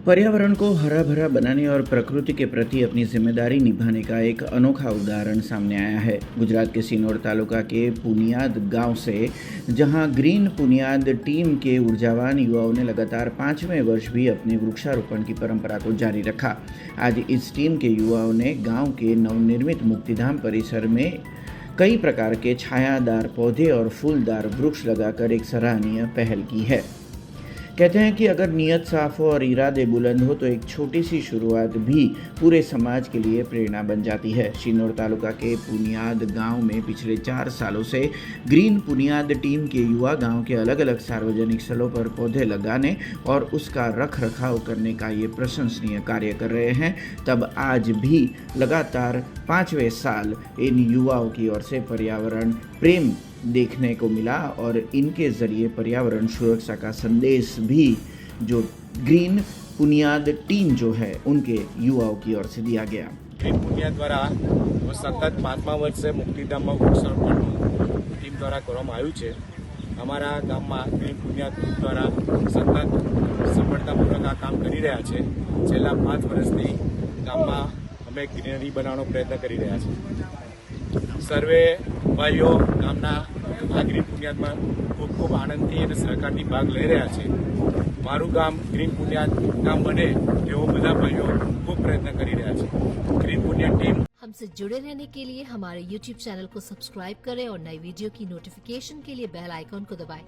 पर्यावरण को हरा भरा बनाने और प्रकृति के प्रति अपनी जिम्मेदारी निभाने का एक अनोखा उदाहरण सामने आया है। गुजरात के सिनोर तालुका के पुनियाद गांव से, जहां ग्रीन पुनियाद टीम के ऊर्जावान युवाओं ने लगातार 5वें वर्ष भी अपने वृक्षारोपण की परंपरा को जारी रखा। आज इस टीम के युवाओं ने गांव के नवनिर्मित मुक्तिधाम परिसर में कई प्रकार के छायादार पौधे और फूलदार वृक्ष लगाकर एक सराहनीय पहल की है। कहते हैं कि अगर नीयत साफ हो और इरादे बुलंद हो तो एक छोटी सी शुरुआत भी पूरे समाज के लिए प्रेरणा बन जाती है। शिनोर तालुका के पुनियाद गांव में पिछले 4 सालों से ग्रीन पुनियाद टीम के युवा गांव के अलग अलग सार्वजनिक स्थलों पर पौधे लगाने और उसका रख रखाव करने का ये प्रशंसनीय कार्य कर रहे हैं। तब आज भी लगातार 5वें साल इन युवाओं की ओर से पर्यावरण प्रेम देखने को मिला और इनके ज़रिए पर्यावरण सुरक्षा का संदेश भी जो ग्रीन पुनियाद टीम जो है उनके युवाओं की ओर से दिया गया। ग्रीन पुनियाद द्वारा सतत 5મા વર્ષે મુક્તિધામમાં વૃક્ષારોપણનું ટીમ દ્વારા કરવામાં આવ્યું છે। અમારા ગામમાં ગ્રીન પુનિયાદ દ્વારા સતત સફળતાપૂર્વક આ કામ કરી રહ્યા છે। છેલ્લા 5 વર્ષથી ગામમાં અમે ગ્રીનરી બનાવવાનો પ્રયત્ન કરી રહ્યા છીએ। સર્વે ભાઈઓ ગામના આ ગ્રીન પુનિયાદમાં ખૂબ ખૂબ આનંદથી અને સહકારથી ભાગ લઈ રહ્યા છે। મારું ગામ ગ્રીન પુનિયાદ ગામ બને એવો બધા ભાઈઓ ખૂબ પ્રયત્ન કરી રહ્યા છે। ગ્રીन पुनियाद टीम हमसे जुड़े रहने के लिए हमारे YouTube चैनल को सब्सक्राइब करें और नई वीडियो की नोटिफिकेशन के लिए बेल आइकॉन को दबाएं।